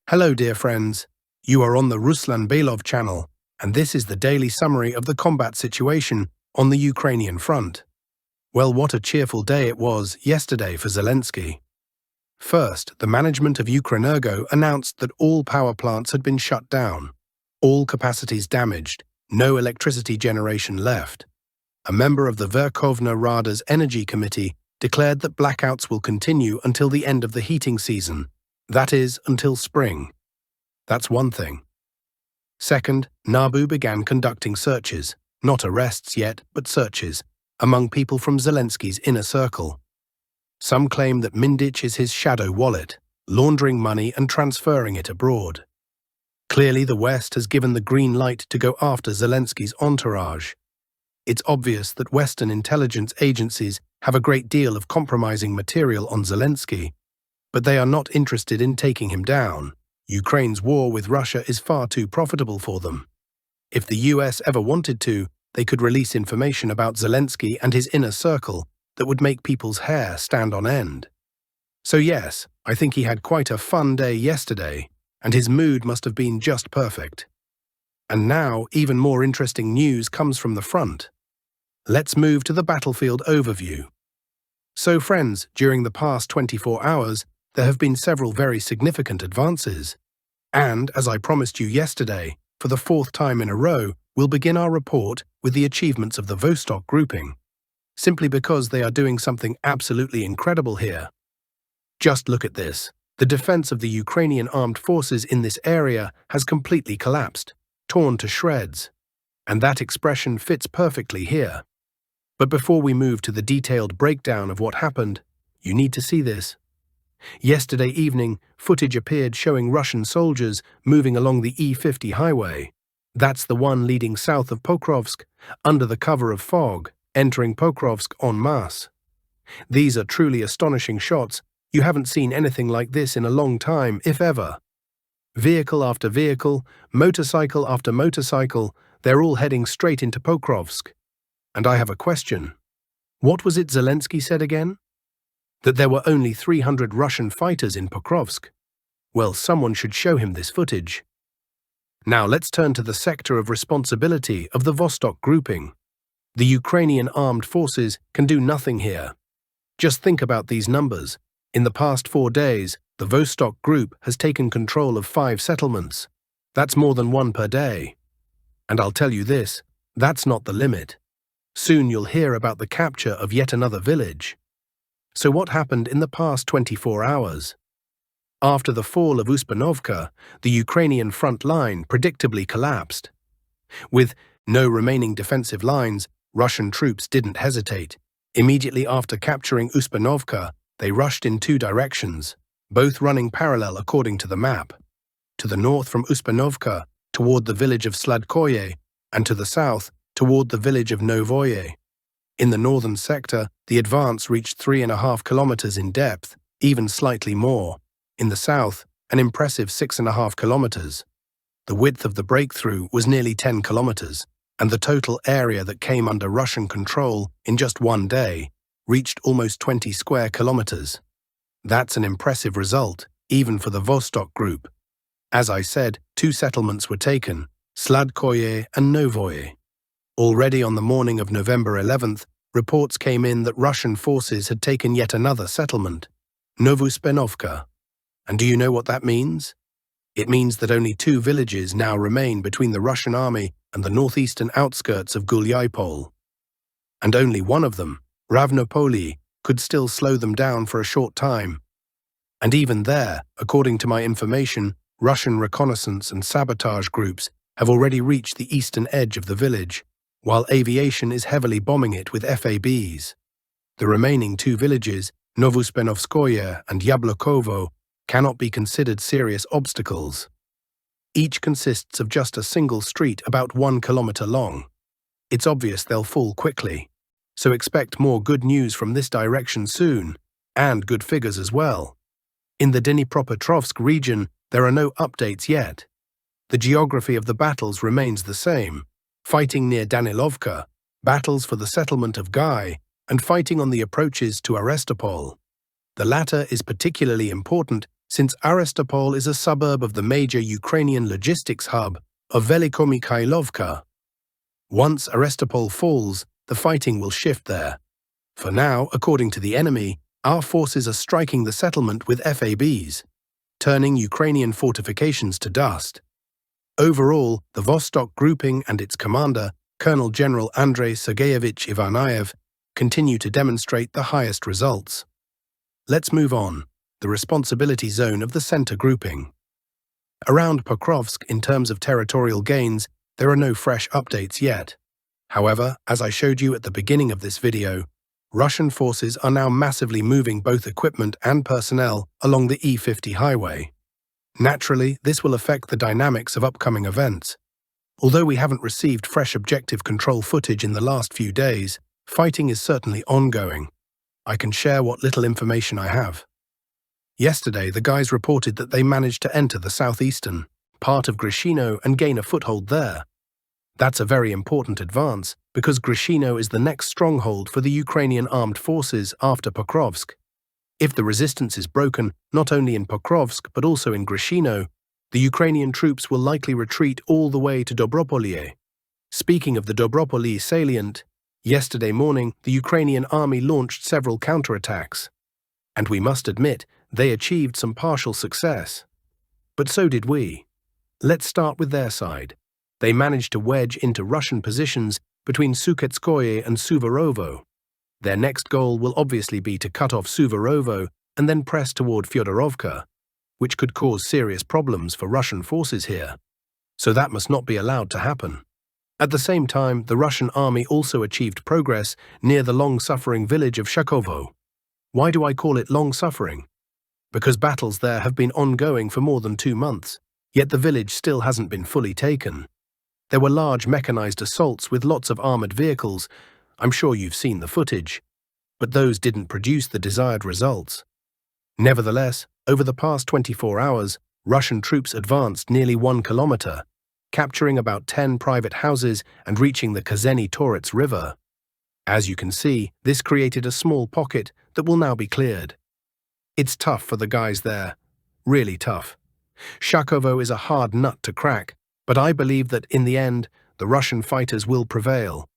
Hello, dear friends. You are on the Ruslan Belov channel, and this is the daily summary of the combat situation on the Ukrainian front. Well, what a cheerful day it was yesterday for Zelensky. First, the management of Ukrenergo announced that all power plants had been shut down, all capacities damaged, no electricity generation left. A member of the Verkhovna Rada's Energy Committee declared that blackouts will continue until the end of the heating season. That is, until spring. That's one thing. Second, NABU began conducting searches, not arrests yet, but searches, among people from Zelensky's inner circle. Some claim that Mindich is his shadow wallet, laundering money and transferring it abroad. Clearly, the West has given the green light to go after Zelensky's entourage. It's obvious that Western intelligence agencies have a great deal of compromising material on Zelensky, but they are not interested in taking him down. Ukraine's war with Russia is far too profitable for them. If the US ever wanted to, they could release information about Zelensky and his inner circle that would make people's hair stand on end. So yes, I think he had quite a fun day yesterday, and his mood must have been just perfect. And now, even more interesting news comes from the front. Let's move to the battlefield overview. So friends, during the past 24 hours, there have been several very significant advances. And, as I promised you yesterday, for the fourth time in a row, we'll begin our report with the achievements of the Vostok grouping, simply because they are doing something absolutely incredible here. Just look at this. The defense of the Ukrainian armed forces in this area has completely collapsed, torn to shreds. And that expression fits perfectly here. But before we move to the detailed breakdown of what happened, you need to see this. Yesterday evening, footage appeared showing Russian soldiers moving along the E50 highway. That's the one leading south of Pokrovsk, under the cover of fog, entering Pokrovsk en masse. These are truly astonishing shots. You haven't seen anything like this in a long time, if ever. Vehicle after vehicle, motorcycle after motorcycle, they're all heading straight into Pokrovsk. And I have a question. What was it Zelensky said again? That there were only 300 Russian fighters in Pokrovsk. Well, someone should show him this footage. Now let's turn to the sector of responsibility of the Vostok grouping. The Ukrainian armed forces can do nothing here. Just think about these numbers. In the past 4 days, the Vostok group has taken control of 5 settlements. That's more than 1 per day. And I'll tell you this, that's not the limit. Soon you'll hear about the capture of yet another village. So what happened in the past 24 hours? After the fall of Uspanovka, the Ukrainian front line predictably collapsed. With no remaining defensive lines, Russian troops didn't hesitate. Immediately after capturing Uspanovka, they rushed in 2 directions, both running parallel according to the map. To the north from Uspanovka, toward the village of Sladkoye, and to the south, toward the village of Novoye. In the northern sector, the advance reached 3.5 kilometers in depth, even slightly more. In the south, an impressive 6.5 kilometers. The width of the breakthrough was nearly 10 kilometers, and the total area that came under Russian control in just 1 day reached almost 20 square kilometers. That's an impressive result, even for the Vostok group. As I said, 2 settlements were taken, Sladkoye and Novoye. Already on the morning of November 11th, reports came in that Russian forces had taken yet another settlement, Novuspenovka. And do you know what that means? It means that only 2 villages now remain between the Russian army and the northeastern outskirts of Gulyaipol. And only one of them, Ravnopoli, could still slow them down for a short time. And even there, according to my information, Russian reconnaissance and sabotage groups have already reached the eastern edge of the village, while aviation is heavily bombing it with FABs. The remaining 2 villages, Novuspenovskoye and Yablokovo, cannot be considered serious obstacles. Each consists of just a single street about 1 kilometer long. It's obvious they'll fall quickly, so expect more good news from this direction soon, and good figures as well. In the Dnipropetrovsk region, there are no updates yet. The geography of the battles remains the same. Fighting near Danilovka, battles for the settlement of Gai, and fighting on the approaches to Arestopol. The latter is particularly important since Arestopol is a suburb of the major Ukrainian logistics hub of Velikomikhailovka. Once Arestopol falls, the fighting will shift there. For now, according to the enemy, our forces are striking the settlement with FABs, turning Ukrainian fortifications to dust. Overall, the Vostok grouping and its commander, Colonel General Andrei Sergeyevich Ivanayev, continue to demonstrate the highest results. Let's move on. The responsibility zone of the center grouping. Around Pokrovsk, in terms of territorial gains, there are no fresh updates yet. However, as I showed you at the beginning of this video, Russian forces are now massively moving both equipment and personnel along the E50 highway. Naturally, this will affect the dynamics of upcoming events. Although we haven't received fresh objective control footage in the last few days, fighting is certainly ongoing. I can share what little information I have. Yesterday, the guys reported that they managed to enter the southeastern part of Grishino and gain a foothold there. That's a very important advance, because Grishino is the next stronghold for the Ukrainian armed forces after Pokrovsk. If the resistance is broken, not only in Pokrovsk but also in Grishino, the Ukrainian troops will likely retreat all the way to Dobropolye. Speaking of the Dobropolye salient, yesterday morning the Ukrainian army launched several counterattacks. And we must admit, they achieved some partial success. But so did we. Let's start with their side. They managed to wedge into Russian positions between Suketskoye and Suvarovo. Their next goal will obviously be to cut off Suvarovo and then press toward Fyodorovka, which could cause serious problems for Russian forces here. So that must not be allowed to happen. At the same time, the Russian army also achieved progress near the long-suffering village of Shakovo. Why do I call it long-suffering? Because battles there have been ongoing for more than 2 months, yet the village still hasn't been fully taken. There were large mechanized assaults with lots of armored vehicles. I'm sure you've seen the footage. But those didn't produce the desired results. Nevertheless, over the past 24 hours, Russian troops advanced nearly 1 kilometer, capturing about 10 private houses and reaching the Kazeni Torets River. As you can see, this created a small pocket that will now be cleared. It's tough for the guys there. Really tough. Shakovo is a hard nut to crack, but I believe that, in the end, the Russian fighters will prevail.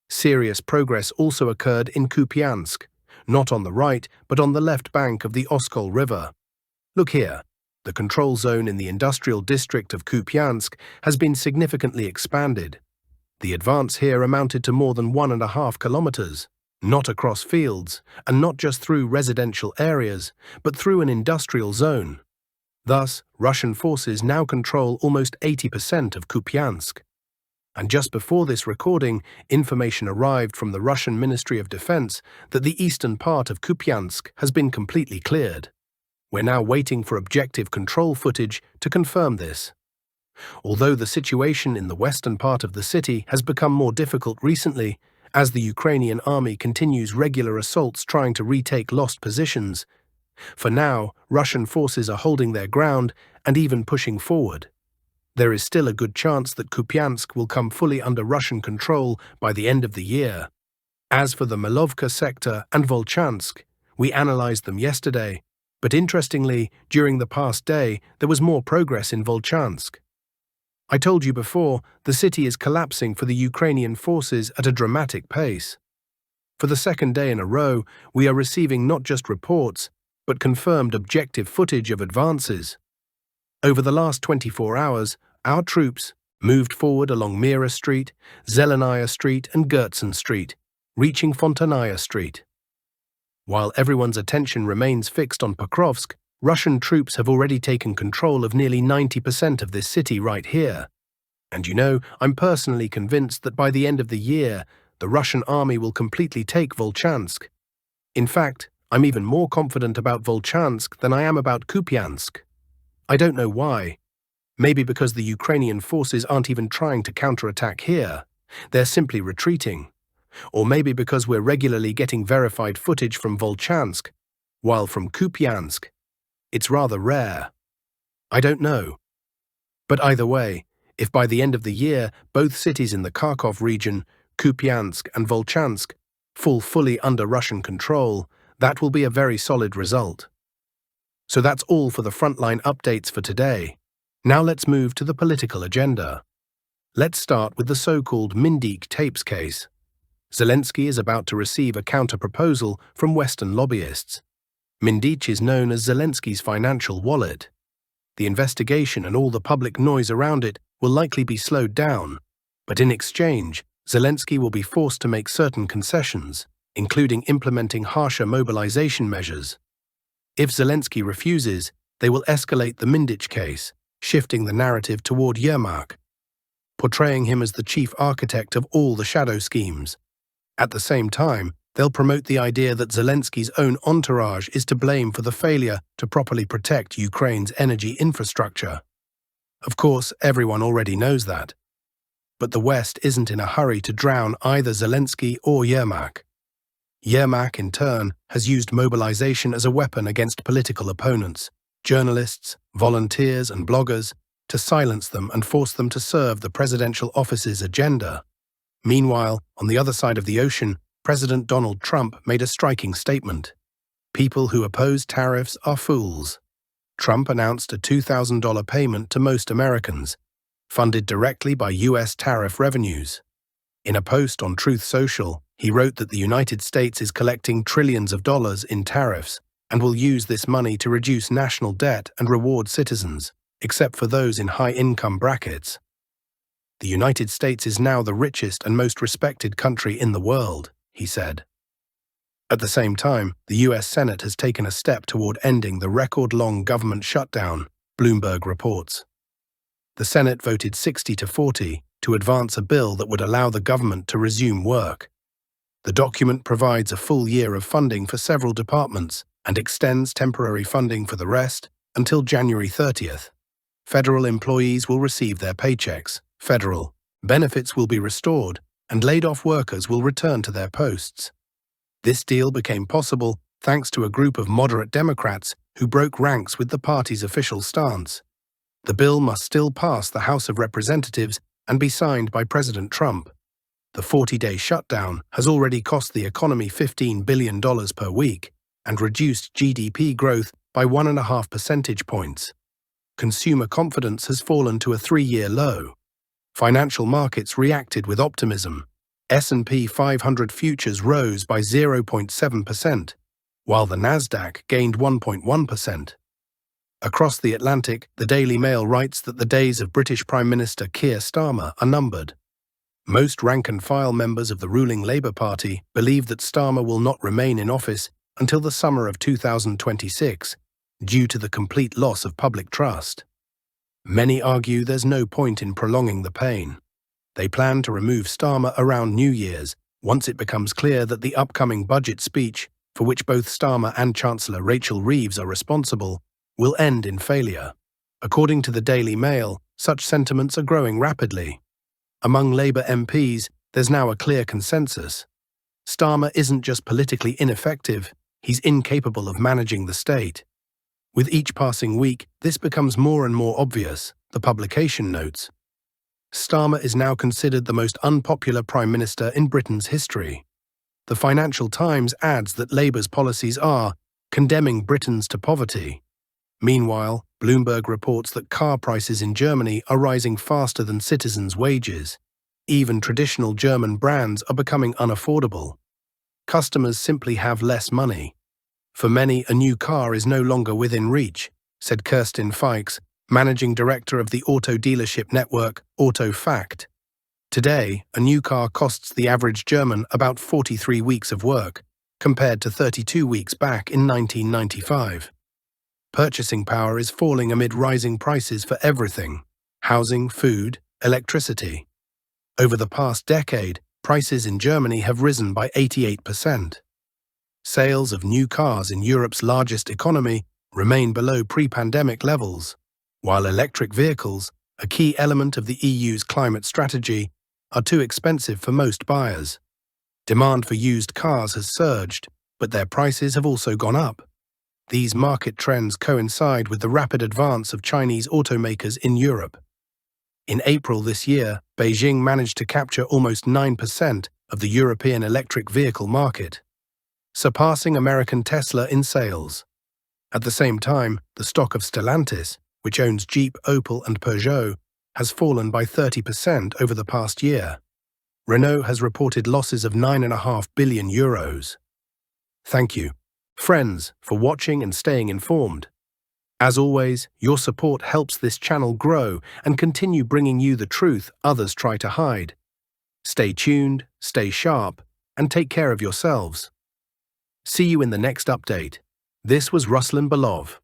Serious progress also occurred in Kupyansk, not on the right, but on the left bank of the Oskol River. Look here. The control zone in the industrial district of Kupyansk has been significantly expanded. The advance here amounted to more than 1.5 kilometers, not across fields, and not just through residential areas, but through an industrial zone. Thus, Russian forces now control almost 80% of Kupyansk. And just before this recording, information arrived from the Russian Ministry of Defense that the eastern part of Kupyansk has been completely cleared. We're now waiting for objective control footage to confirm this. Although the situation in the western part of the city has become more difficult recently, as the Ukrainian army continues regular assaults trying to retake lost positions, for now, Russian forces are holding their ground and even pushing forward. There is still a good chance that Kupyansk will come fully under Russian control by the end of the year. As for the Malovka sector and Volchansk, we analyzed them yesterday, but interestingly, during the past day, there was more progress in Volchansk. I told you before, the city is collapsing for the Ukrainian forces at a dramatic pace. For the second day in a row, we are receiving not just reports, but confirmed objective footage of advances. Over the last 24 hours, our troops moved forward along Mira Street, Zelenaya Street and Gertsen Street, reaching Fontanaya Street. While everyone's attention remains fixed on Pokrovsk, Russian troops have already taken control of nearly 90% of this city right here. And you know, I'm personally convinced that by the end of the year, the Russian army will completely take Volchansk. In fact, I'm even more confident about Volchansk than I am about Kupyansk. I don't know why. Maybe because the Ukrainian forces aren't even trying to counterattack here. They're simply retreating. Or maybe because we're regularly getting verified footage from Volchansk, while from Kupyansk, it's rather rare. I don't know. But either way, if by the end of the year both cities in the Kharkov region, Kupyansk and Volchansk, fall fully under Russian control, that will be a very solid result. So that's all for the frontline updates for today. Now let's move to the political agenda. Let's start with the so-called Mindyk tapes case. Zelensky is about to receive a counter-proposal from Western lobbyists. Mindyk is known as Zelensky's financial wallet. The investigation and all the public noise around it will likely be slowed down, but in exchange, Zelensky will be forced to make certain concessions, including implementing harsher mobilization measures. If Zelensky refuses, they will escalate the Mindyk case, shifting the narrative toward Yermak, portraying him as the chief architect of all the shadow schemes. At the same time, they'll promote the idea that Zelensky's own entourage is to blame for the failure to properly protect Ukraine's energy infrastructure. Of course, everyone already knows that. But the West isn't in a hurry to drown either Zelensky or Yermak. Yermak, in turn, has used mobilization as a weapon against political opponents, journalists, volunteers, and bloggers, to silence them and force them to serve the presidential office's agenda. Meanwhile, on the other side of the ocean, President Donald Trump made a striking statement. People who oppose tariffs are fools. Trump announced a $2,000 payment to most Americans, funded directly by U.S. tariff revenues. In a post on Truth Social, he wrote that the United States is collecting trillions of dollars in tariffs and will use this money to reduce national debt and reward citizens, except for those in high-income brackets. The United States is now the richest and most respected country in the world, he said. At the same time, the U.S. Senate has taken a step toward ending the record-long government shutdown, Bloomberg reports. The Senate voted 60-40 to advance a bill that would allow the government to resume work. The document provides a full year of funding for several departments and extends temporary funding for the rest until January 30th. Federal employees will receive their paychecks, federal benefits will be restored, and laid-off workers will return to their posts. This deal became possible thanks to a group of moderate Democrats who broke ranks with the party's official stance. The bill must still pass the House of Representatives and be signed by President Trump. The 40-day shutdown has already cost the economy $15 billion per week and reduced GDP growth by 1.5 percentage points. Consumer confidence has fallen to a 3-year low. Financial markets reacted with optimism. S&P 500 futures rose by 0.7%, while the Nasdaq gained 1.1%. Across the Atlantic, the Daily Mail writes that the days of British Prime Minister Keir Starmer are numbered. Most rank-and-file members of the ruling Labour Party believe that Starmer will not remain in office until the summer of 2026, due to the complete loss of public trust. Many argue there's no point in prolonging the pain. They plan to remove Starmer around New Year's, once it becomes clear that the upcoming budget speech, for which both Starmer and Chancellor Rachel Reeves are responsible, will end in failure. According to the Daily Mail, such sentiments are growing rapidly. Among Labour MPs, there's now a clear consensus. Starmer isn't just politically ineffective, he's incapable of managing the state. With each passing week, this becomes more and more obvious, the publication notes. Starmer is now considered the most unpopular Prime Minister in Britain's history. The Financial Times adds that Labour's policies are condemning Britons to poverty. Meanwhile, Bloomberg reports that car prices in Germany are rising faster than citizens' wages. Even traditional German brands are becoming unaffordable. Customers simply have less money. For many, a new car is no longer within reach, said Kerstin Fikes, managing director of the auto dealership network AutoFact. Today, a new car costs the average German about 43 weeks of work, compared to 32 weeks back in 1995. Purchasing power is falling amid rising prices for everything: housing, food, electricity. Over the past decade, prices in Germany have risen by 88%. Sales of new cars in Europe's largest economy remain below pre-pandemic levels, while electric vehicles, a key element of the EU's climate strategy, are too expensive for most buyers. Demand for used cars has surged, but their prices have also gone up. These market trends coincide with the rapid advance of Chinese automakers in Europe. In April this year, Beijing managed to capture almost 9% of the European electric vehicle market, surpassing American Tesla in sales. At the same time, the stock of Stellantis, which owns Jeep, Opel and Peugeot, has fallen by 30% over the past year. Renault has reported losses of €9.5 billion. Thank you, friends, for watching and staying informed. As always, your support helps this channel grow and continue bringing you the truth others try to hide. Stay tuned, stay sharp, and take care of yourselves. See you in the next update. This was Ruslan Belov.